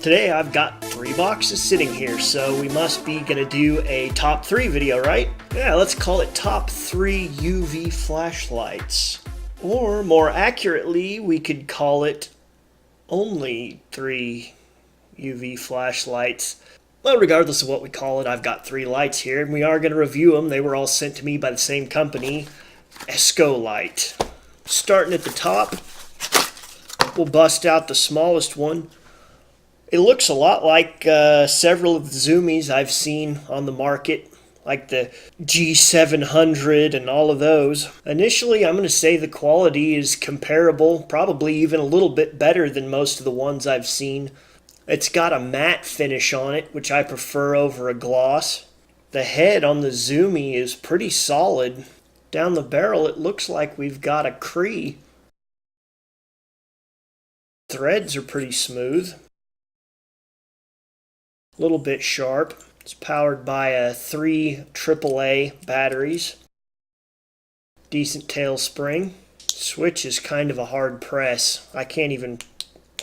Today I've got 3 boxes sitting here, so we must be gonna do a top 3 video, right? Yeah, let's call it top 3 UV flashlights. Or more accurately, we could call it only 3 UV flashlights. Well, regardless of what we call it, I've got 3 lights here, and we are going to review them. They were all sent to me by the same company, Esco Lite. Starting at the top, we'll bust out the smallest one. It looks a lot like several of the Zoomies I've seen on the market, like the G700 and all of those. Initially, I'm going to say the quality is comparable, probably even a little bit better than most of the ones I've seen. It's got a matte finish on it, which I prefer over a gloss. The head on the Zoomie is pretty solid. Down the barrel, it looks like we've got a Cree. Threads are pretty smooth. A little bit sharp. It's powered by 3 AAA batteries. Decent tail spring. Switch is kind of a hard press. I can't even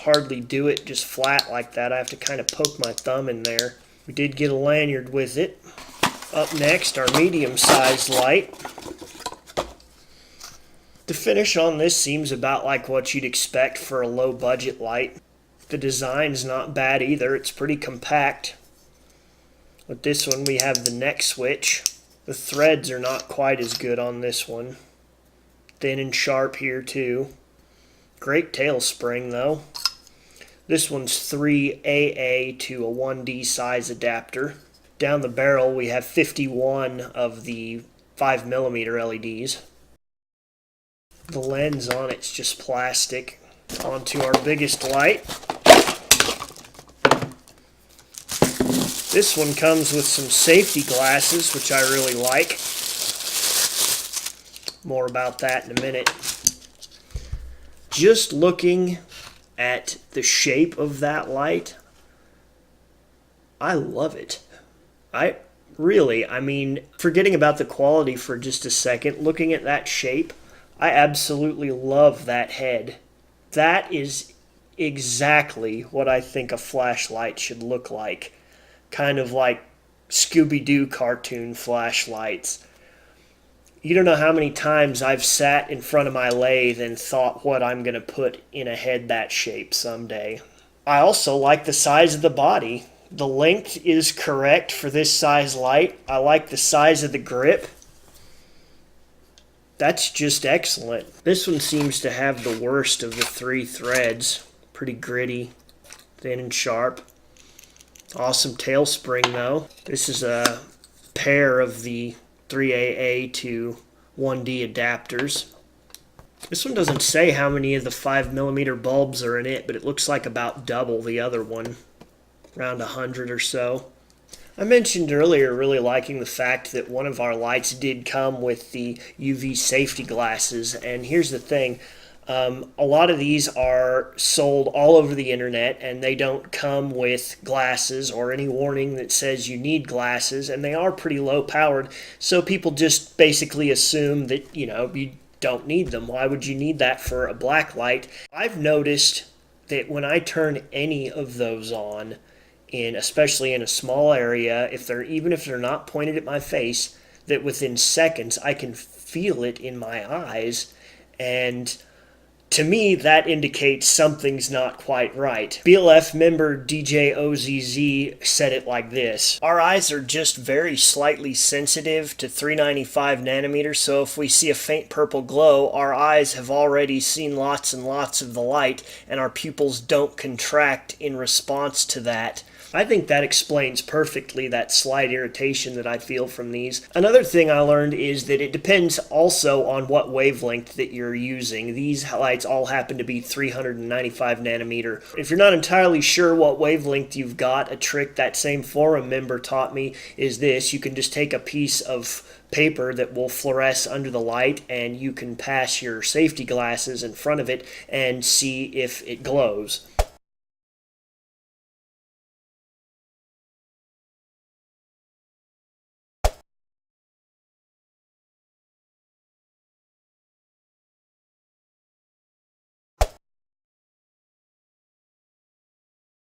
hardly do it just flat like that. I have to kind of poke my thumb in there. We did get a lanyard with it. Up next, our medium-sized light. The finish on this seems about like what you'd expect for a low-budget light. The design's not bad either. It's pretty compact. With this one, we have the neck switch. The threads are not quite as good on this one. Thin and sharp here too. Great tail spring though. This one's 3AA to a 1D size adapter. Down the barrel we have 51 of the 5mm LEDs. The lens on it's just plastic. Onto our biggest light. This one comes with some safety glasses, which I really like. More about that in a minute. Just looking at the shape of that light, I love it. I mean, forgetting about the quality for just a second, looking at that shape, I absolutely love that head. That is exactly what I think a flashlight should look like. Kind of like Scooby-Doo cartoon flashlights. You don't know how many times I've sat in front of my lathe and thought what I'm going to put in a head that shape someday. I also like the size of the body. The length is correct for this size light. I like the size of the grip. That's just excellent. This one seems to have the worst of the 3 threads. Pretty gritty, thin and sharp. Awesome tail spring though. This is a pair of the 3AA to 1D adapters. This one doesn't say how many of the 5mm bulbs are in it, but it looks like about double the other one. Around 100 or so. I mentioned earlier really liking the fact that one of our lights did come with the UV safety glasses, and here's the thing. A lot of these are sold all over the internet, and they don't come with glasses or any warning that says you need glasses, and they are pretty low powered, so people just basically assume that, you don't need them. Why would you need that for a black light? I've noticed that when I turn any of those on, especially in a small area, even if they're not pointed at my face, that within seconds I can feel it in my eyes, and to me, that indicates something's not quite right. BLF member DJ OZZ said it like this. Our eyes are just very slightly sensitive to 395 nanometers, so if we see a faint purple glow, our eyes have already seen lots and lots of the light, and our pupils don't contract in response to that. I think that explains perfectly that slight irritation that I feel from these. Another thing I learned is that it depends also on what wavelength that you're using. These lights all happen to be 395 nanometer. If you're not entirely sure what wavelength you've got, a trick that same forum member taught me is this. You can just take a piece of paper that will fluoresce under the light, and you can pass your safety glasses in front of it and see if it glows.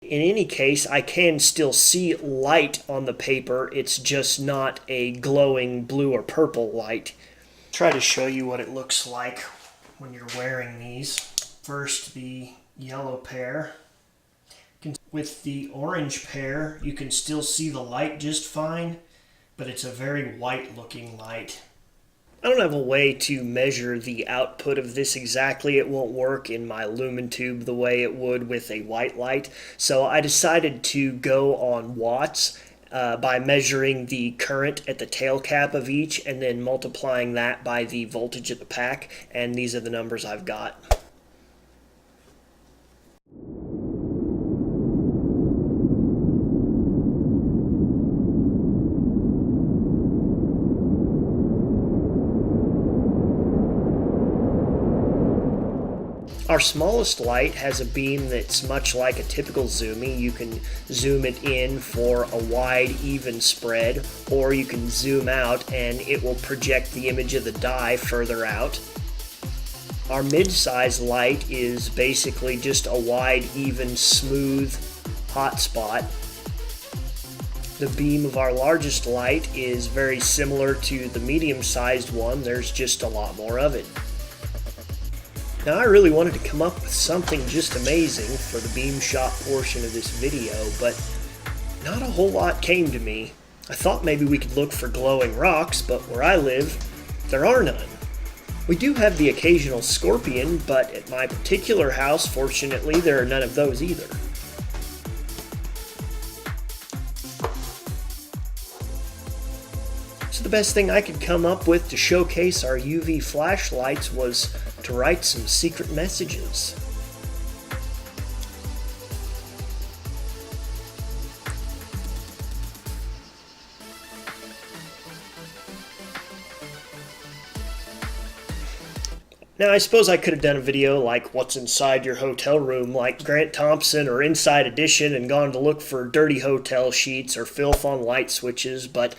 In any case, I can still see light on the paper. It's just not a glowing blue or purple light. Try to show you what it looks like when you're wearing these. First, the yellow pair. With the orange pair, you can still see the light just fine, but it's a very white looking light. I don't have a way to measure the output of this exactly. It won't work in my lumen tube the way it would with a white light. So I decided to go on watts by measuring the current at the tail cap of each and then multiplying that by the voltage at the pack. And these are the numbers I've got. Our smallest light has a beam that's much like a typical zoomie. You can zoom it in for a wide, even spread, or you can zoom out and it will project the image of the die further out. Our mid-size light is basically just a wide, even, smooth hotspot. The beam of our largest light is very similar to the medium-sized one. There's just a lot more of it. Now, I really wanted to come up with something just amazing for the beam shot portion of this video, but not a whole lot came to me. I thought maybe we could look for glowing rocks, but where I live, there are none. We do have the occasional scorpion, but at my particular house, fortunately, there are none of those either. So the best thing I could come up with to showcase our UV flashlights was to write some secret messages. Now, I suppose I could have done a video like what's inside your hotel room, like Grant Thompson or Inside Edition, and gone to look for dirty hotel sheets or filth on light switches, but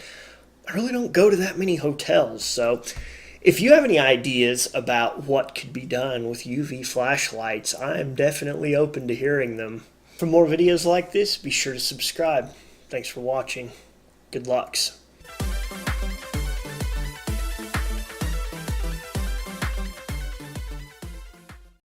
I really don't go to that many hotels, so if you have any ideas about what could be done with UV flashlights, I am definitely open to hearing them. For more videos like this, be sure to subscribe. Thanks for watching. Good lucks.